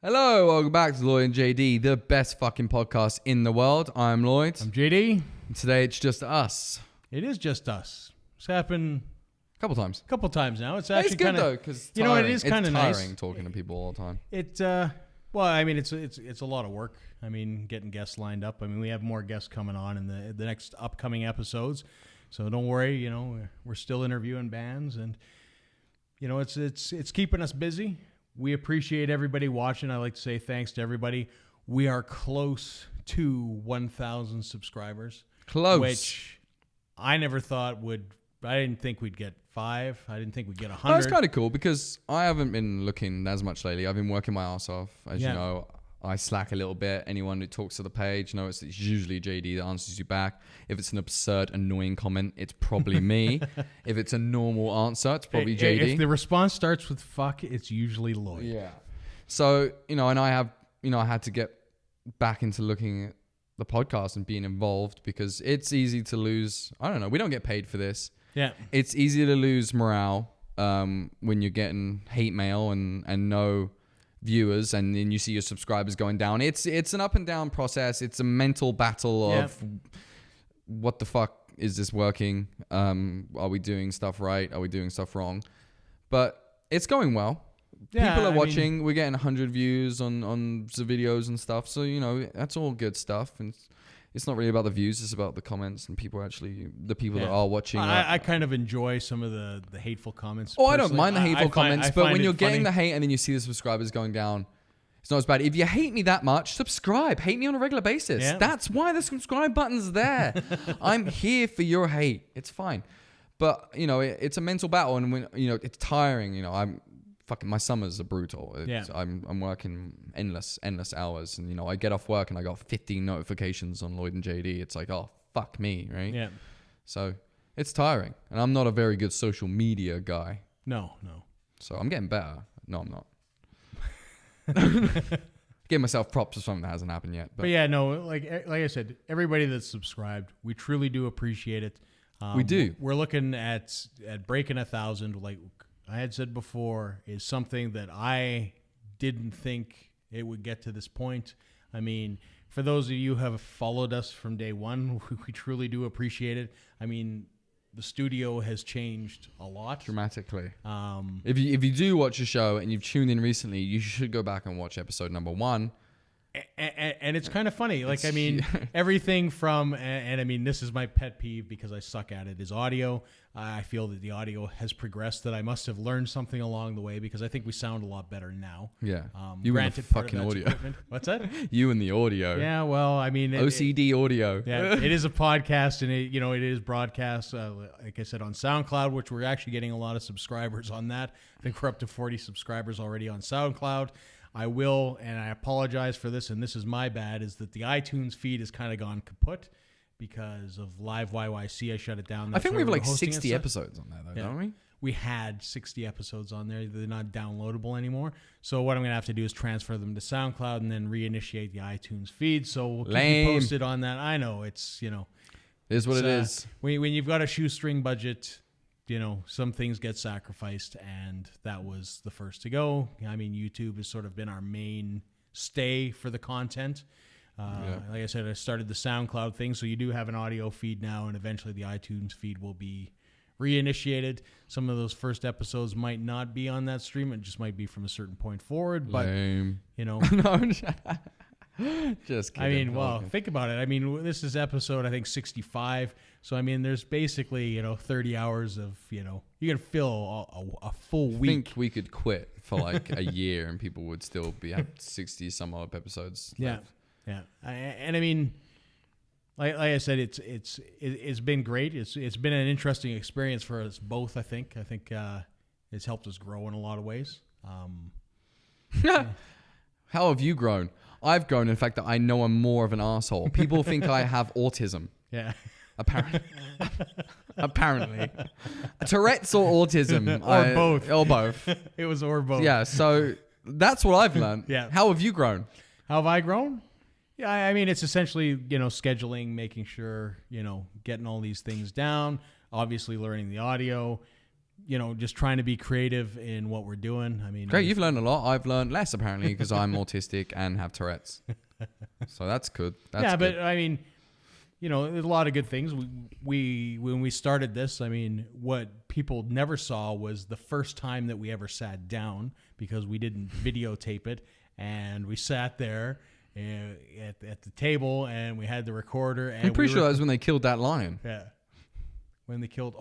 Hello, welcome back to Lloyd and JD, the best fucking podcast in the world. I'm Lloyd. I'm JD. And today it's just us. It is just us. It's happened A couple times. now. It's It's actually good kind of though, because you know it is kind of nice. tiring talking to people all the time. Well, I mean it's a lot of work. I mean getting guests lined up. I mean we have more guests coming on in the next upcoming episodes. So don't worry, you know, we're still interviewing bands and you know it's keeping us busy. We appreciate everybody watching. I like to say thanks to everybody. We are close to 1,000 subscribers. Close. Which I never thought would. I didn't think we'd get 5. I didn't think we'd get 100. That's kind of cool because I haven't been looking as much lately. I've been working my ass off. As you know, I slack a little bit. Anyone who talks to the page knows it's usually JD that answers you back. If it's an absurd, annoying comment, it's probably me. If it's a normal answer, it's probably JD. If the response starts with fuck, it's usually Lloyd. Yeah. So, you know, and I had to get back into looking at the podcast and being involved because it's easy to lose. I don't know. We don't get paid for this. Yeah. It's easy to lose morale when you're getting hate mail and no viewers, and then you see your subscribers going down. It's an up and down process. It's a mental battle of what the fuck is this working? Are we doing stuff right? Are we doing stuff wrong? But it's going well. Yeah, People are watching. We're getting 100 views on the videos and stuff. So, you know, that's all good stuff. And it's not really about the views. It's about the comments and people the people that are watching. I kind of enjoy some of the hateful comments. Oh, I don't mind the hateful comments, but when you're getting funny. the hate and then you see the subscribers going down, it's not as bad. If you hate me that much, subscribe. Hate me on a regular basis. Yeah. That's why the subscribe button's there. I'm here for your hate. It's fine. But, you know, it's a mental battle, and when, you know, it's tiring. You know, my summers are brutal. I'm working endless hours, and you know I get off work and I got 15 notifications on Lloyd and JD. It's like, oh fuck me, right? Yeah. So it's tiring, and I'm not a very good social media guy. No. So I'm getting better. No, I'm not. Give myself props for something that hasn't happened yet. But yeah, no, like I said, everybody that's subscribed, we truly do appreciate it. We do. We're looking at breaking 1,000. Like I had said before, is something that I didn't think it would get to this point. I mean, for those of you who have followed us from day one, we truly do appreciate it. I mean, the studio has changed a lot. Dramatically. If you do watch a show and you've tuned in recently, you should go back and watch episode number 1. And it's kind of funny. Like, I mean, everything from, and I mean, this is my pet peeve because I suck at it, is audio. I feel that the audio has progressed, that I must have learned something along the way because I think we sound a lot better now. Yeah. You and the fucking audio. Equipment. What's that? You and the audio. Yeah, well, I mean. OCD audio. Yeah, it is a podcast and it is broadcast, like I said, on SoundCloud, which we're actually getting a lot of subscribers on that. I think we're up to 40 subscribers already on SoundCloud. I will, and I apologize for this, and this is my bad, is that the iTunes feed has kind of gone kaput because of Live YYC. I shut it down. I think we have like 60 episodes on there, though, don't we? We had 60 episodes on there. They're not downloadable anymore. So what I'm going to have to do is transfer them to SoundCloud and then reinitiate the iTunes feed. So we'll keep you posted on that. I know, it's, you know. It is what it is. When you've got a shoestring budget, you know, some things get sacrificed, and that was the first to go. I mean, YouTube has sort of been our main stay for the content. Like I said, I started the SoundCloud thing, so you do have an audio feed now, and eventually the iTunes feed will be reinitiated. Some of those first episodes might not be on that stream. It just might be from a certain point forward. But, you know. No, just kidding. I mean, well, think about it. I mean, this is episode, I think, 65. So, I mean, there's basically, you know, 30 hours of, you know, you can fill a full week. I think we could quit for like a year and people would still have 60 some odd episodes left. Yeah. And I mean, like I said, it's been great. It's been an interesting experience for us both, I think. I think it's helped us grow in a lot of ways. How have you grown? I've grown, in fact, that I know I'm more of an asshole. People think I have autism. Yeah. Apparently. Tourette's or autism. Or both. Or both. It was or both. Yeah, so that's what I've learned. Yeah. How have you grown? How have I grown? Yeah, I mean, it's essentially, you know, scheduling, making sure, you know, getting all these things down, obviously learning the audio, just trying to be creative in what we're doing. I mean, great. You've learned a lot. I've learned less apparently because I'm autistic and have Tourette's. So that's good. That's good. But I mean, there's a lot of good things. We when we started this, I mean, what people never saw was the first time that we ever sat down, because we didn't videotape it, and we sat there at the table and we had the recorder. And I'm pretty sure that was when they killed that lion. Yeah. When they killed,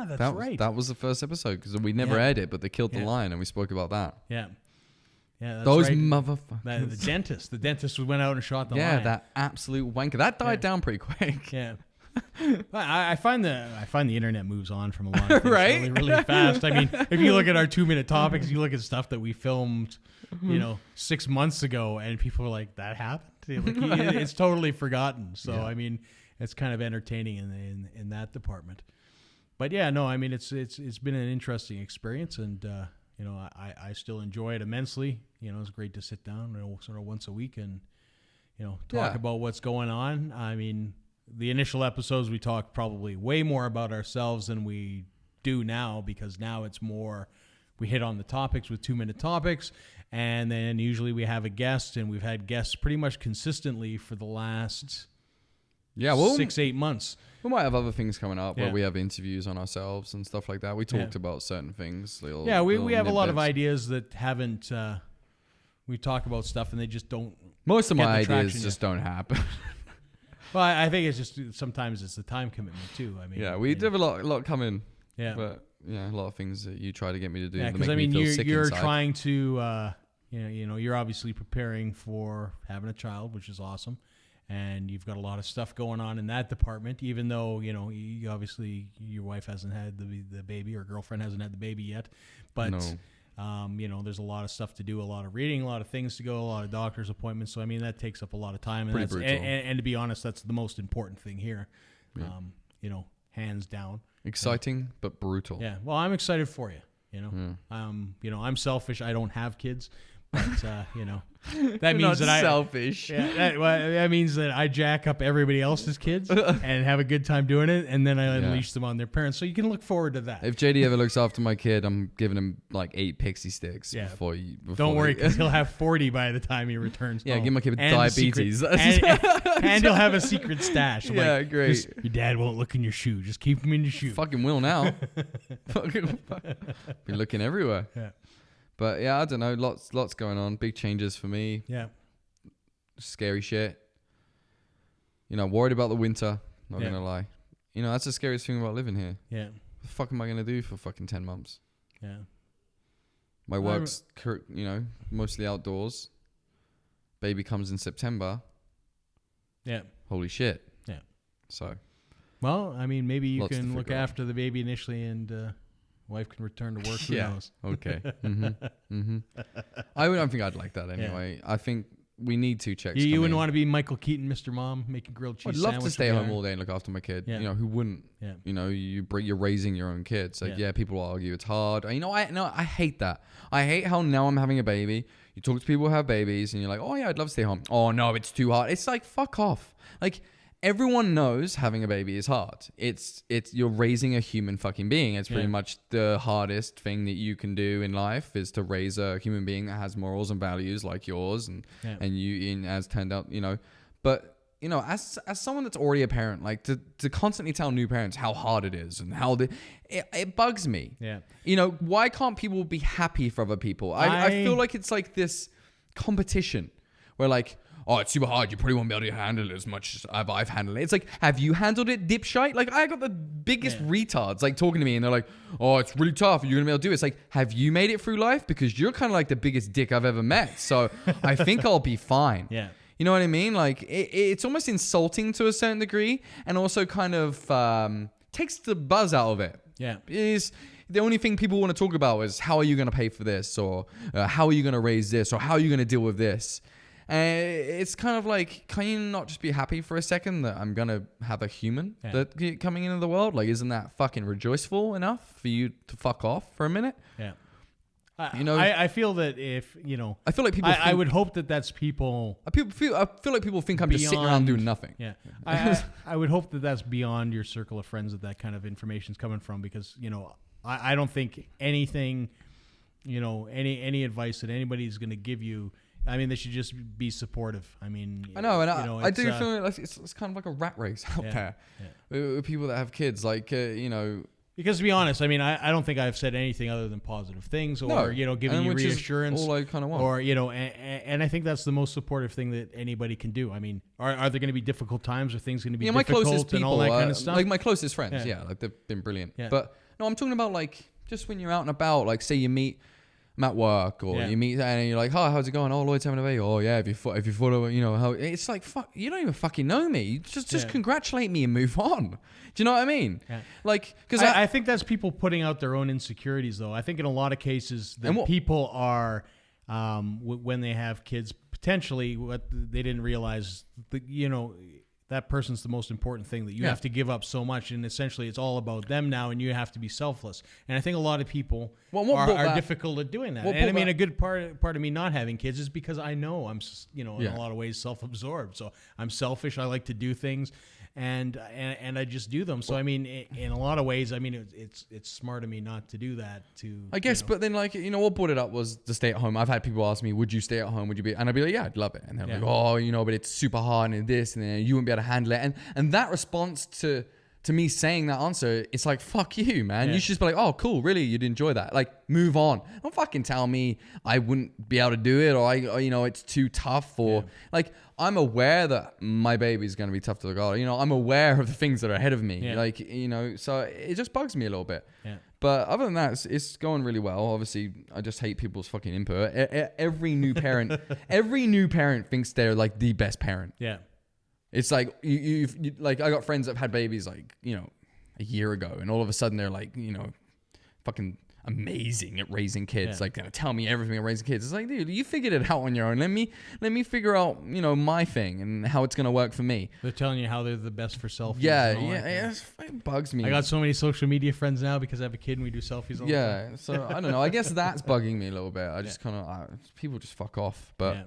that's right. That was the first episode because we never aired it, but they killed the lion and we spoke about that. Yeah. Yeah, that's those right. motherfuckers. The dentist went out and shot the lion. Yeah, that absolute wanker. That died down pretty quick. Yeah. I find the internet moves on from a lot of things right? really, really fast. I mean, if you look at our 2-minute topics, you look at stuff that we filmed, 6 months ago, and people are like, "That happened." It's totally forgotten. So I mean, it's kind of entertaining in that department. But yeah, no, I mean, it's been an interesting experience, and I still enjoy it immensely. It's great to sit down, sort of once a week and talk about what's going on. I mean, the initial episodes we talked probably way more about ourselves than we do now, because now it's more we hit on the topics with 2-minute topics, and then usually we have a guest, and we've had guests pretty much consistently for the last 6-8 months. We might have other things coming up where we have interviews on ourselves and stuff like that. We talked about certain things. We have a lot of ideas that haven't. We talk about stuff and they just don't. Most of my ideas just don't happen. Well, I think it's just sometimes it's the time commitment too. I mean, we have a lot coming. Yeah, but a lot of things that you try to get me to do. Yeah, because I mean, you're trying to. You're obviously preparing for having a child, which is awesome. And you've got a lot of stuff going on in that department, even though, you obviously your wife hasn't had the baby, or girlfriend hasn't had the baby yet. But, there's a lot of stuff to do, a lot of reading, a lot of things to go, a lot of doctor's appointments. So, I mean, that takes up a lot of time. Pretty brutal. And to be honest, that's the most important thing here, hands down. Exciting, but brutal. Yeah. Well, I'm excited for you, I'm selfish. I don't have kids. But that means that selfish. That means that I jack up everybody else's kids and have a good time doing it, and then I unleash them on their parents. So you can look forward to that. If JD ever looks after my kid, I'm giving him like 8 pixie sticks before don't worry, because he'll have 40 by the time he returns. Yeah, give my kid diabetes, and he'll have a secret stash. Great. Your dad won't look in your shoe. Just keep him in your shoe. Fucking will now. Be looking everywhere. Yeah. But I don't know. Lots going on. Big changes for me. Yeah. Scary shit. Worried about the winter. Not gonna lie. That's the scariest thing about living here. Yeah. What the fuck am I gonna do for fucking 10 months? Yeah. My work's mostly outdoors. Baby comes in September. Yeah. Holy shit. Yeah. So. Well, I mean, maybe you can look after the baby initially, and wife can return to work. Who knows? Okay. I don't think I'd like that anyway. Yeah. I think we need 2 checks. You wouldn't want to be Michael Keaton, Mr. Mom, making grilled cheese. I'd love to stay home all day and look after my kid. Yeah. Who wouldn't? Yeah. You're raising your own kids. Like, people will argue it's hard. I hate that. I hate how now I'm having a baby. You talk to people who have babies and you're like, oh yeah, I'd love to stay home. Oh no, it's too hard. It's like, fuck off. Like, everyone knows having a baby is hard. It's you're raising a human fucking being. It's pretty much the hardest thing that you can do in life is to raise a human being that has morals and values like yours, and you as turned out, But as someone that's already a parent, like to constantly tell new parents how hard it is and how it bugs me. Yeah. Why can't people be happy for other people? I feel like it's like this competition where like, oh, it's super hard. You probably won't be able to handle it as much as I've handled it. It's like, have you handled it, dipshite? Like, I got the biggest retards like talking to me, and they're like, oh, it's really tough. You're going to be able to do it. It's like, have you made it through life? Because you're kind of like the biggest dick I've ever met. So I think I'll be fine. Yeah. You know what I mean? Like, it's almost insulting to a certain degree, and also kind of takes the buzz out of it. Yeah. The only thing people want to talk about is how are you going to pay for this, or how are you going to raise this, or how are you going to deal with this? It's kind of like, can you not just be happy for a second that I'm going to have a human that coming into the world? Like, isn't that fucking rejoiceful enough for you to fuck off for a minute? Yeah. I feel that if, I feel like people I would hope that that's people. I feel like people think I'm just sitting around doing nothing. Yeah. I would hope that that's beyond your circle of friends that kind of information's coming from, because, I don't think anything, any advice that anybody's going to give you. I mean, they should just be supportive. I mean, I know, and I do feel like it's kind of like a rat race out there with people that have kids. Like, because to be honest, I mean, I don't think I've said anything other than positive things, or giving you reassurance, all I kind of want, or and I think that's the most supportive thing that anybody can do. I mean, are there going to be difficult times? Are things going to be difficult? My closest and people, all that kind of stuff? like my closest friends, like they've been brilliant. Yeah. But no, I'm talking about like just when you're out and about, like say you meet. I'm at work, or you meet and you're like, "Oh, how's it going? Oh, Lloyd's having a baby. Oh, yeah. If you follow, how it's like, fuck, you don't even fucking know me. Just congratulate me and move on. Do you know what I mean? Yeah. Like, because I think that's people putting out their own insecurities, though. I think in a lot of cases, that people are when they have kids, potentially what they didn't realize, that person's the most important thing that you have to give up so much, and essentially it's all about them now, and you have to be selfless. And I think a lot of people are difficult at doing that. And I mean, a good part of me not having kids is because I know I'm, in a lot of ways self-absorbed. So I'm selfish. I like to do things, and I just do them. So I mean, in a lot of ways, I mean, it's smart of me not to do that. I guess, but then like what brought it up was the stay at home. I've had people ask me, "Would you stay at home? Would you be?" And I'd be like, "Yeah, I'd love it." And they're like, "Oh, but it's super hard and this, and then you wouldn't be able to handle it." And that response to me saying that answer, it's like, fuck you, man. You should just be like, "Oh, cool, really? You'd enjoy that." Like, move on. Don't fucking tell me I wouldn't be able to do it, or it's too tough, or like, I'm aware that my baby's going to be tough to look after. I'm aware of the things that are ahead of me. Like, so it just bugs me a little bit. Yeah. But other than that, it's going really well. Obviously, I just hate people's fucking input. Every new parent thinks they're like the best parent. Yeah. It's like you like, I got friends that have had babies like, a year ago, and all of a sudden they're like, fucking amazing at raising kids. Like, tell me everything at raising kids. It's like, dude, you figured it out on your own. Let me figure out, my thing and how it's gonna work for me. They're telling you how they're the best for selfies. It bugs me. I got so many social media friends now because I have a kid and we do selfies all the time. So I don't know. I guess that's bugging me a little bit. I just kind of people just fuck off, but.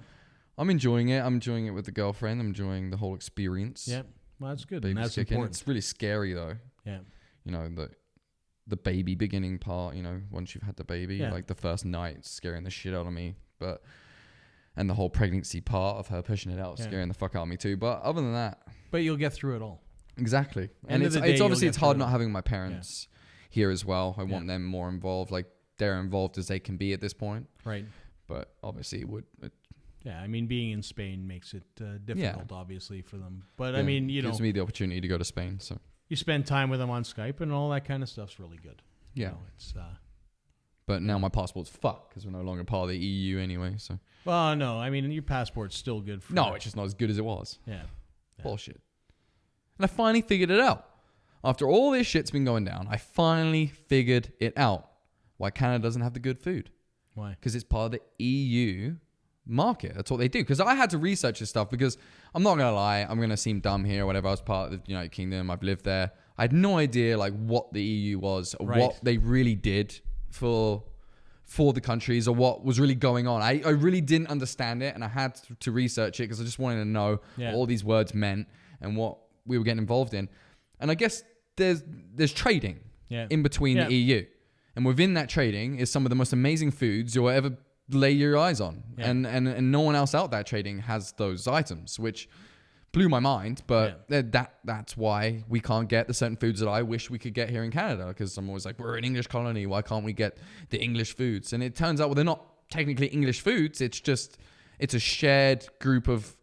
I'm enjoying it. I'm enjoying it with the girlfriend. I'm enjoying the whole experience. Yeah, well, that's good. Baby's that's kicking. important. It's really scary though. Yeah. The baby beginning part. Once you've had the baby, like the first night, it's scaring the shit out of me. And the whole pregnancy part of her pushing it out, scaring the fuck out of me too. But other than that, you'll get through it all. Exactly. And it's obviously it's hard not having my parents here as well. I want them more involved. Like, they're involved as they can be at this point. Right. But obviously it would. Yeah, I mean, being in Spain makes it difficult, obviously, for them. But I mean, gives me the opportunity to go to Spain. So you spend time with them on Skype, and all that kind of stuff's really good. Yeah, it's. But now my passport's fucked because we're no longer part of the EU anyway. So. Well, no, I mean, your passport's still good. No, it's just not as good as it was. Yeah. Bullshit. And I finally figured it out. After all this shit's been going down, I finally figured it out. Why Canada doesn't have the good food? Why? Because it's part of the EU market. That's what they do. Because I had to research this stuff, because I'm not gonna lie, I'm gonna seem dumb here or whatever. I was part of the United Kingdom. I've lived there. I had no idea like what the EU was, or what they really did for the countries, or what was really going on. I really didn't understand it, and I had to research it because I just wanted to know what all these words meant and what we were getting involved in. And I guess there's trading in between the EU, and within that trading is some of the most amazing foods you'll ever lay your eyes on, and no one else out there trading has those items, which blew my mind. But that's why we can't get the certain foods that I wish we could get here in Canada, because I'm always like, we're an English colony, why can't we get the English foods? And it turns out, well, they're not technically English foods, it's a shared group of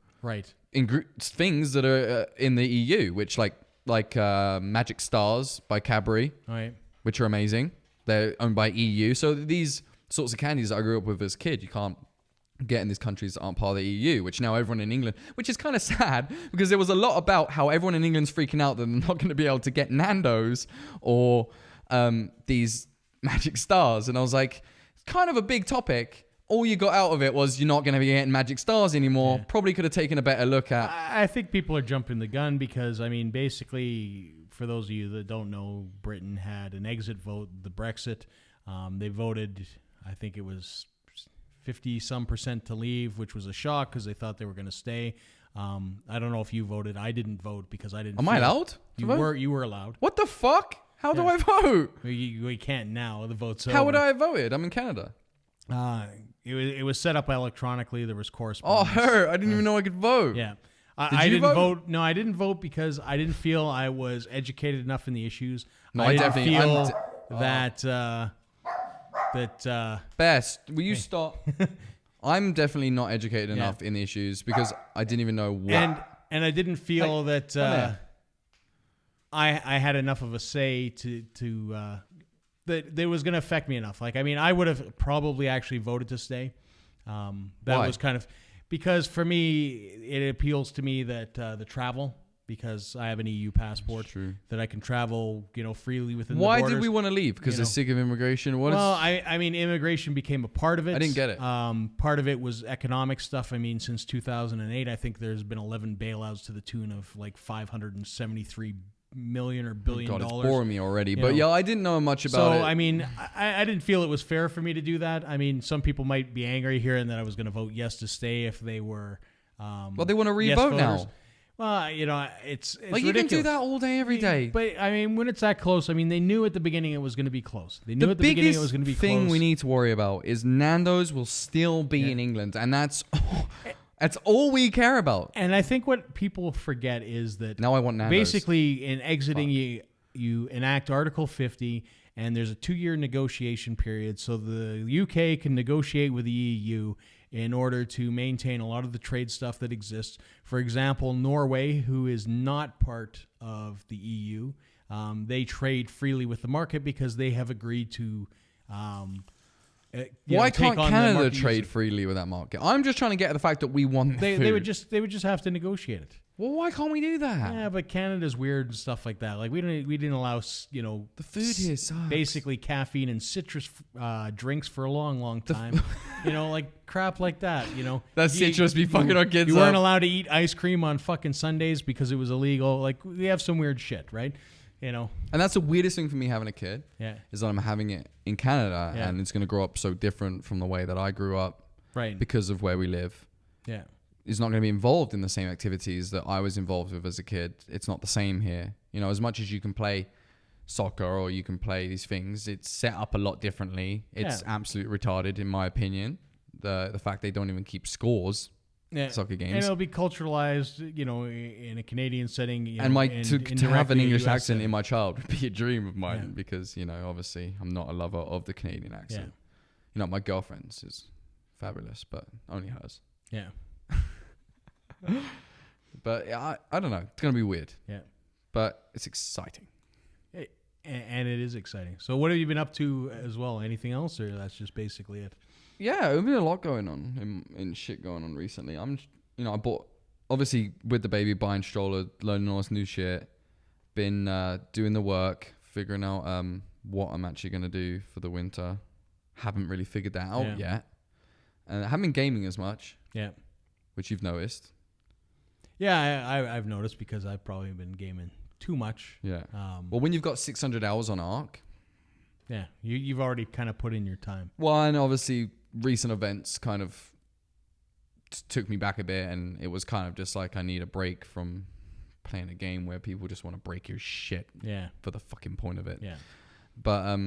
things that are in the EU, which like Magic Stars by Cadbury, which are amazing. They're owned by EU. So these sorts of candies that I grew up with as a kid, you can't get in these countries that aren't part of the EU, which now everyone in England, which is kind of sad, because there was a lot about how everyone in England's freaking out that they're not going to be able to get Nando's or these Magic Stars. And I was like, it's kind of a big topic. All you got out of it was you're not going to be getting Magic Stars anymore. Probably could have taken a better look at. I think people are jumping the gun because, I mean, basically, for those of you that don't know, Britain had an exit vote, the Brexit. They voted, I think it was 50-some% to leave, which was a shock because they thought they were going to stay. I don't know if you voted. I didn't vote because I didn't. Am I allowed? You were allowed. What the fuck? How do I vote? We can't now. The vote's over. How would I have voted? I'm in Canada. It was set up electronically. There was Oh, correspondence. I didn't even know I could vote. Yeah. Did I you didn't vote? vote. No, I didn't vote because I didn't feel I was educated enough in the issues. No, I didn't definitely- feel I'm that Best, will you stop? I'm definitely not educated enough in the issues because I didn't even know what. and I didn't feel that there. I had enough of a say to that it was going to affect me enough. Like, I mean, I would have probably actually voted to stay. That Why? was kind of because for me, it appeals to me that the travel, because I have an EU passport, that I can travel, freely within the borders. Why did we want to leave? Because they're sick of immigration? I mean, immigration became a part of it. I didn't get it. Part of it was economic stuff. I mean, since 2008, I think there's been 11 bailouts to the tune of like $573 million or billion God, dollars. it's boring me already. You But know. I didn't know much about it. So, I mean, I didn't feel it was fair for me to do that. I mean, some people might be angry here and that I was going to vote yes to stay if they were. Well, they want to yes re-vote voters. now. Well, it's Like, you ridiculous. can do that all day, every day. But I mean, when it's that close, I mean, they knew at the beginning it was going to be close. They knew The at the beginning it biggest was going to be thing close. we need to worry about is Nando's will still be in England, and that's all we care about. And I think what people forget is that Now I want Nando's. basically in exiting, you enact Article 50, and there's a 2-year negotiation period. So the UK can negotiate with the EU in order to maintain a lot of the trade stuff that exists. For example, Norway, who is not part of the EU, they trade freely with the market because they have agreed to. Why can't Canada trade users. freely with that market? I'm just trying to get at the fact that we want They food. would just have to negotiate it. Well, why can't we do that? Yeah, but Canada's weird and stuff like that. Like we didn't allow The food here sucks. basically caffeine and citrus drinks for a long time. Like crap like that. That citrus be fucking our kids You weren't up. allowed to eat ice cream on fucking Sundays because it was illegal. Like we have some weird shit, right? And that's the weirdest thing for me having a kid. Yeah. Is that I'm having it in Canada, Yeah. and it's going to grow up so different from the way that I grew up, Right. because of where we live. Yeah. Is not going to be involved in the same activities that I was involved with as a kid. It's not the same here. As much as you can play soccer or you can play these things, it's set up a lot differently. It's absolutely retarded, in my opinion. The fact they don't even keep scores. Yeah. Soccer games. And it'll be culturalized, in a Canadian setting. And to have an English US accent setting. in my child would be a dream of mine because, obviously I'm not a lover of the Canadian accent. My girlfriend's is fabulous, but only hers. Yeah. But I don't know. It's going to be weird. Yeah. But it's exciting. And it is exciting. So what have you been up to as well? Anything else, or that's just basically it? Yeah, there's been a lot going on in shit going on recently. I bought, obviously with the baby, buying stroller, learning all this new shit. Been doing the work, figuring out what I'm actually going to do for the winter. Haven't really figured that out yet. And I haven't been gaming as much. Yeah. Which you've noticed. Yeah, I've noticed because I've probably been gaming too much. Yeah. Well, when you've got 600 hours on Ark. Yeah, you've already kind of put in your time. Well, and obviously recent events kind of took me back a bit, and it was kind of just like I need a break from playing a game where people just want to break your shit for the fucking point of it. Yeah. But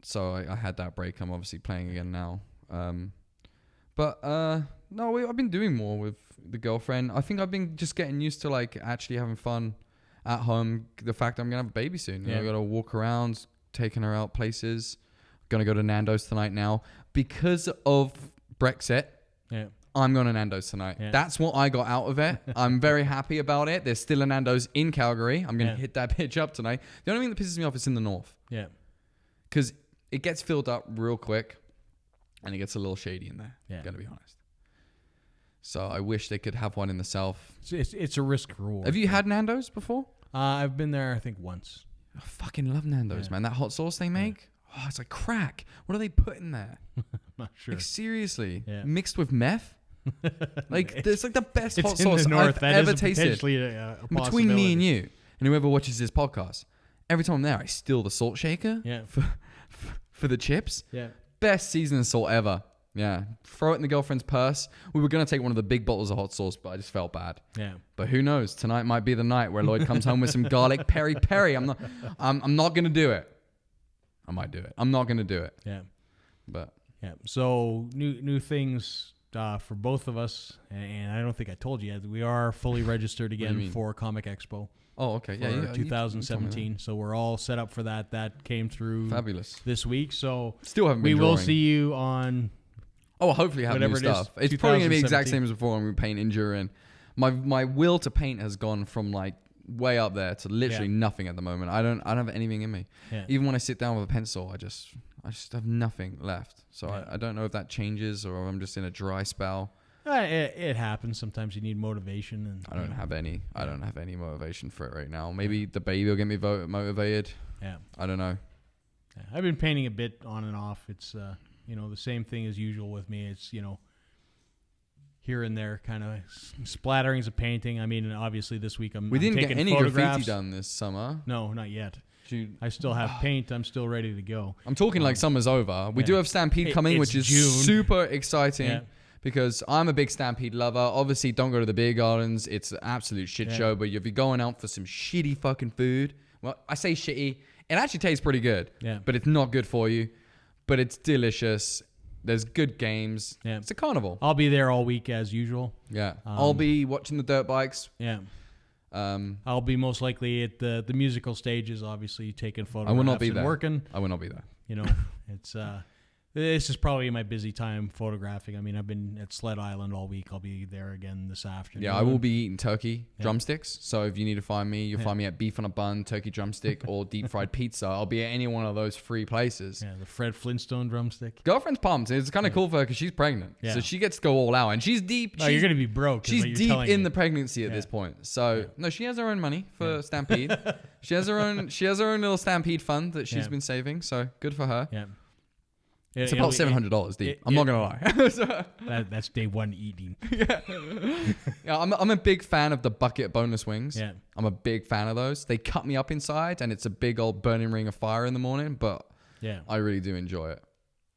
so I had that break. I'm obviously playing again now. No, I've been doing more with the girlfriend. I think I've been just getting used to like actually having fun at home. The fact I'm gonna have a baby soon. I gotta walk around, taking her out places. Gonna go to Nando's tonight now because of Brexit. Yeah. I'm going to Nando's tonight. Yeah. That's what I got out of it. I'm very happy about it. There's still a Nando's in Calgary. I'm going to hit that bitch up tonight. The only thing that pisses me off is in the north. Yeah. Because it gets filled up real quick and it gets a little shady in there. Yeah. I'm going to be honest. So I wish they could have one in the south. It's a risk reward. Have you had Nando's before? I've been there, I think, once. I fucking love Nando's, man. That hot sauce they make. Oh, it's like crack. What do they put in there? I'm not sure. Like, seriously. Mixed with meth? Like, it's like the best hot in sauce the north. I've ever tasted. A Between me and you, and whoever watches this podcast, every time I'm there, I steal the salt shaker for the chips. Yeah. Best seasoning salt ever. Yeah. Throw it in the girlfriend's purse. We were going to take one of the big bottles of hot sauce, but I just felt bad. Yeah. But who knows? Tonight might be the night where Lloyd comes home with some garlic peri peri. I'm not going to do it. I might do it. I'm not going to do it. Yeah. But yeah. So new things for both of us, and I don't think I told you yet. We are fully registered again for Comic Expo. Oh, okay. For 2017. So we're all set up for that. That came through fabulous this week. So still haven't been we drawing. will see you on. Oh, hopefully have new stuff. It's probably going to be the exact same as before when we paint Injure in. My will to paint has gone from like way up there to literally nothing at the moment. I don't have anything in me. Yeah. Even when I sit down with a pencil, I just have nothing left. So I don't know if that changes or I'm just in a dry spell. It happens. Sometimes you need motivation, and I don't have any. I don't have any motivation for it right now. Maybe the baby will get me motivated. Yeah, I don't know. Yeah. I've been painting a bit on and off. It's the same thing as usual with me. It's here and there, kind of splatterings of painting. I mean, obviously this week we didn't get any graffiti done this summer. No, not yet. I still have paint. I'm still ready to go. I'm talking like summer's over. We do have Stampede coming, which is June. Super exciting. Yeah. Because I'm a big Stampede lover. Obviously, don't go to the beer gardens. It's an absolute shit show. But if you're going out for some shitty fucking food, well, I say shitty. It actually tastes pretty good. Yeah. But it's not good for you. But it's delicious. There's good games. Yeah. It's a carnival. I'll be there all week as usual. Yeah. I'll be watching the dirt bikes. Yeah. I'll be most likely at the musical stages, obviously, taking photographs. I will not be there. Working. I will not be there. It's... This is probably my busy time photographing. I mean, I've been at Sled Island all week. I'll be there again this afternoon. Yeah, I will be eating turkey drumsticks. So if you need to find me, you'll find me at Beef on a Bun, Turkey Drumstick, or Deep Fried Pizza. I'll be at any one of those 3 places. Yeah, the Fred Flintstone drumstick. Girlfriend's pumped. It's kind of cool for her because she's pregnant. Yeah. So she gets to go all out. And she's deep. You're going to be broke. She's deep in the pregnancy at this point. So, no, she has her own money for Stampede. She has her own little Stampede fund that she's been saving. So good for her. Yeah. It's about $700 deep. I'm not gonna lie. That's day one eating. Yeah, I'm a big fan of the bucket boneless wings. Yeah, I'm a big fan of those. They cut me up inside, and it's a big old burning ring of fire in the morning. But I really do enjoy it.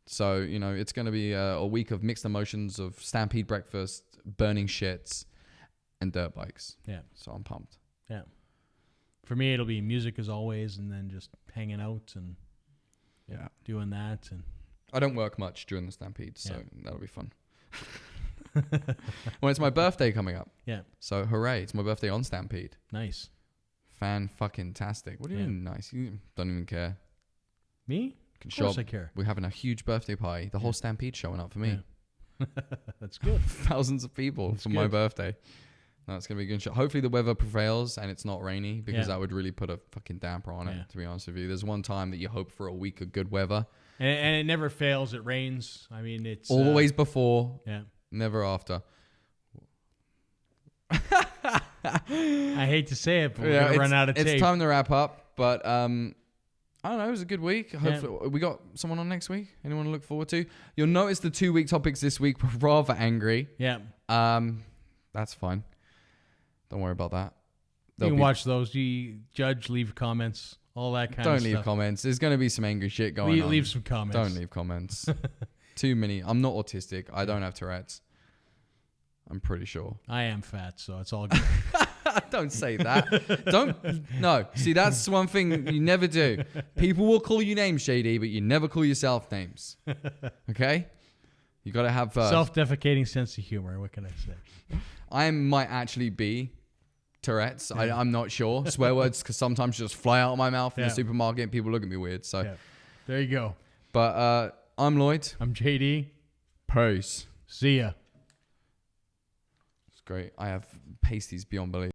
So it's gonna be a week of mixed emotions of Stampede breakfast, burning shits, and dirt bikes. Yeah, so I'm pumped. Yeah, for me it'll be music as always, and then just hanging out and doing that and. I don't work much during the Stampede, so that'll be fun. Well, it's my birthday coming up. Yeah. So hooray, it's my birthday on Stampede. Nice. Fan-fucking-tastic. What do you mean nice? You don't even care. Me? Of course I care. We're having a huge birthday party. The whole Stampede showing up for me. Yeah. That's good. Thousands of people for my birthday. No, it's going to be a good show. Hopefully the weather prevails and it's not rainy because that would really put a fucking damper on it, to be honest with you. There's one time that you hope for a week of good weather. And it never fails. It rains. I mean, it's... Always before. Yeah. Never after. I hate to say it, but we're going to run out of tape. It's time to wrap up. But, I don't know. It was a good week. Hopefully, we got someone on next week. Anyone to look forward to? You'll notice the 2-week topics this week were rather angry. Yeah. That's fine. Don't worry about that. You can watch those. You judge, leave comments. All that kind of stuff. Don't leave comments. There's going to be some angry shit going on. Leave some comments. Don't leave comments. Too many. I'm not autistic. I don't have Tourette's. I'm pretty sure. I am fat, so it's all good. Don't say that. No. See, that's one thing you never do. People will call you names, JD, but you never call yourself names. Okay? You got to have... self-defecating sense of humor. What can I say? I might actually be... Tourette's. I'm not sure. Swear words because sometimes just fly out of my mouth in the supermarket and people look at me weird. So there you go. But I'm Lloyd. I'm JD. Peace. See ya. It's great. I have pasties beyond belief.